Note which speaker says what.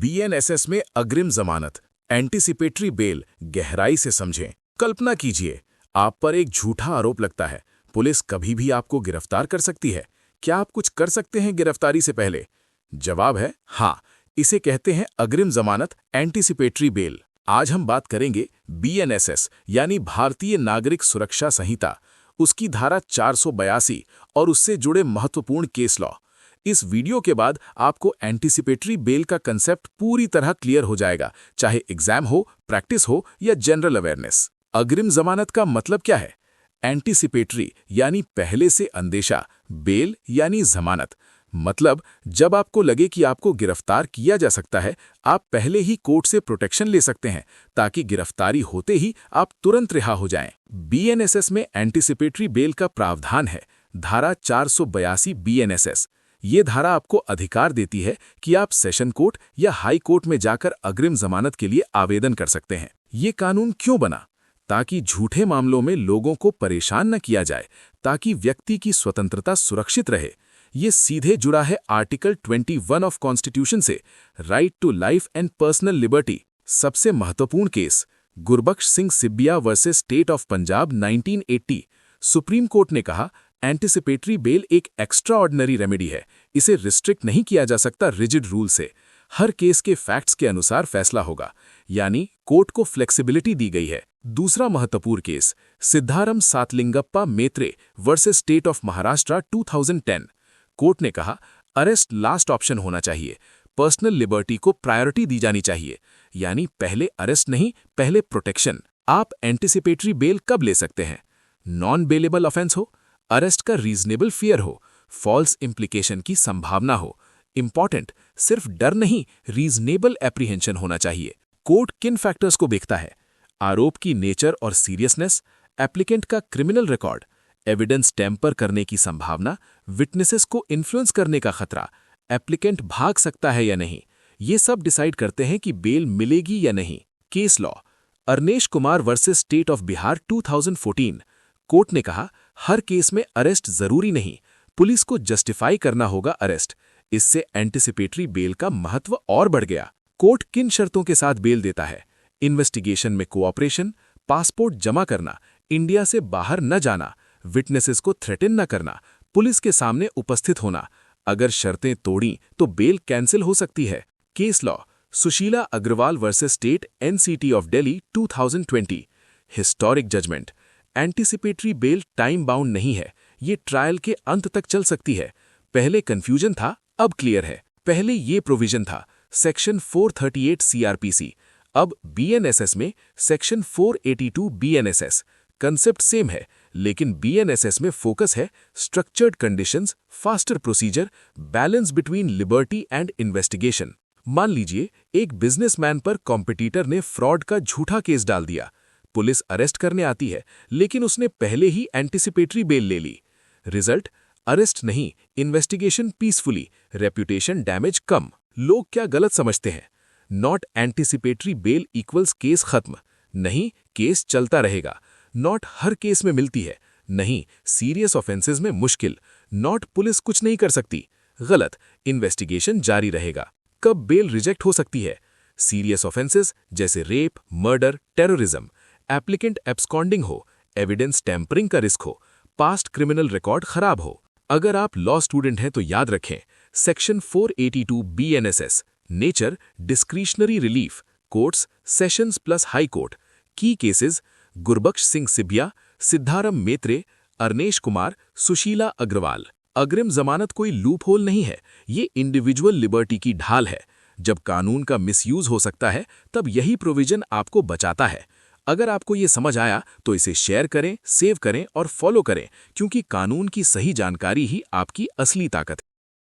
Speaker 1: BNSS में अग्रिम जमानत, एंटीसिपेटरी बेल गहराई से समझें। कल्पना कीजिए, आप पर एक झूठा आरोप लगता है। पुलिस कभी भी आपको गिरफ्तार कर सकती है। क्या आप कुछ कर सकते हैं गिरफ्तारी से पहले? जवाब है हाँ। इसे कहते हैं अग्रिम जमानत, एंटीसिपेटरी बेल। आज हम बात करेंगे बीएनएसएस यानी भारतीय नागरिक सुरक्षा संहिता, उसकी धारा 482 और उससे जुड़े महत्वपूर्ण केस लॉ। इस वीडियो के बाद आपको एंटीसिपेटरी बेल का कंसेप्ट पूरी तरह क्लियर हो जाएगा, चाहे एग्जाम हो, प्रैक्टिस हो या जनरल अवेयरनेस। अग्रिम जमानत का मतलब क्या है? एंटीसिपेटरी यानी पहले से अंदेशा, बेल यानी जमानत। मतलब जब आपको लगे कि आपको गिरफ्तार किया जा सकता है, आप पहले ही कोर्ट से प्रोटेक्शन ले सकते हैं ताकि गिरफ्तारी होते ही आप तुरंत रिहा हो जाएं। बीएनएसएस में एंटीसिपेटरी बेल का प्रावधान है धारा 482 बीएनएसएस। ये धारा आपको अधिकार देती है कि आप सेशन कोर्ट या हाई कोर्ट में जाकर अग्रिम जमानत के लिए आवेदन कर सकते हैं। ये कानून क्यों बना? ताकि झूठे मामलों में लोगों को परेशान न किया जाए, ताकि व्यक्ति की स्वतंत्रता सुरक्षित रहे। ये सीधे जुड़ा है आर्टिकल 21 ऑफ कॉन्स्टिट्यूशन से, right to life and personal liberty. सबसे महत्वपूर्ण case Gurbaksh Singh Sibbia versus state of Punjab 1980। Supreme Court ने कहा एंटीसिपेटरी बेल एक एक्स्ट्रा ऑर्डिनरी रेमेडी है, इसे रिस्ट्रिक्ट नहीं किया जा सकता रिजिड रूल से। हर केस के फैक्ट्स के अनुसार फैसला होगा, यानी कोर्ट को फ्लेक्सिबिलिटी दी गई है। दूसरा महत्वपूर्ण case Siddharam Satlingappa Mhetre versus state of Maharashtra 2010। Court ने कहा अरेस्ट लास्ट ऑप्शन होना चाहिए, पर्सनल लिबर्टी को प्रायोरिटी दी जानी चाहिए, यानी पहले अरेस्ट नहीं, पहले प्रोटेक्शन। आप एंटीसिपेटरी बेल कब ले सकते हैं? नॉन बेलेबल ऑफेंस हो, अरेस्ट का रीजनेबल फियर हो, फॉल्स इम्प्लीकेशन की संभावना हो। इंपॉर्टेंट, सिर्फ डर नहीं, रीजनेबल एप्रीहेंशन होना चाहिए। कोर्ट किन फैक्टर्स को देखता है? आरोप की नेचर और सीरियसनेस, एप्लीकेंट का क्रिमिनल रिकॉर्ड, एविडेंस टेम्पर करने की संभावना, विटनेसेस को इन्फ्लुएंस करने का खतरा, एप्लीकेंट भाग सकता है या नहीं। ये सब डिसाइड करते हैं कि बेल मिलेगी या नहीं। Case law Arnesh Kumar versus state of Bihar 2014। Court ने कहा हर केस में अरेस्ट जरूरी नहीं, पुलिस को जस्टिफाई करना होगा अरेस्ट। इससे एंटीसिपेटरी बेल का महत्व और बढ़ गया। कोर्ट किन शर्तों के साथ बेल देता है? इन्वेस्टिगेशन में कोऑपरेशन, पासपोर्ट जमा करना, इंडिया से बाहर न जाना, विटनेसेस को थ्रेटन न करना, पुलिस के सामने उपस्थित होना। अगर शर्तें तोड़ी तो बेल कैंसिल हो सकती है। Case law Sushila Agarwal versus state NCT of Delhi 2020। Historic judgement anticipatory bail time bound नहीं है, ये ट्रायल के अंत तक चल सकती है। पहले कंफ्यूजन था, अब क्लियर है। पहले ये प्रोविजन था सेक्शन 438 सीआरपीसी, अब बीएनएसएस में सेक्शन 482 बीएनएसएस। कंसेप्ट सेम है, लेकिन बीएनएसएस में फोकस है structured conditions, faster procedure, balance between liberty and investigation. मान लीजिए एक बिजनेसमैन पर कॉम्पिटिटर ने फ्रॉड का झूठा केस डाल दिया। पुलिस अरेस्ट करने आती है, लेकिन उसने पहले ही एंटीसिपेटरी बेल ले ली। रिजल्ट अरेस्ट नहीं, इन्वेस्टिगेशन पीसफुली, रेप्यूटेशन डैमेज कम। लोग क्या गलत समझते हैं? Not anticipatory bail equals case खत्म, नहीं, केस चलता रहेगा। नॉट हर केस में मिलती है, नहीं, सीरियस ऑफेंसेस में मुश्किल। नॉट पुलिस कुछ नहीं कर सकती, गलत, इन्वेस्टिगेशन जारी रहेगा। कब बेल रिजेक्ट हो सकती है? सीरियस ऑफेंसेस जैसे rape, murder, terrorism, applicant absconding हो, एविडेंस टेम्परिंग का रिस्क हो, पास्ट क्रिमिनल रिकॉर्ड खराब हो। अगर आप लॉ स्टूडेंट हैं तो याद रखें section 482 BNSS, nature discretionary relief, courts sessions plus high court. की केसेस गुरबख्श सिंह सिबिया, सिद्धारम मेत्रे, अरनेश कुमार, सुशीला अग्रवाल। अग्रिम जमानत कोई लूप होल नहीं है, ये इंडिविजुअल लिबर्टी की ढाल है। जब कानून का मिसयूज हो सकता है, तब यही प्रोविजन आपको बचाता है। अगर आपको ये समझ आया तो इसे शेयर करें, सेव करें और फॉलो करें, क्योंकि कानून की सही जानकारी ही आपकी असली ताकत है।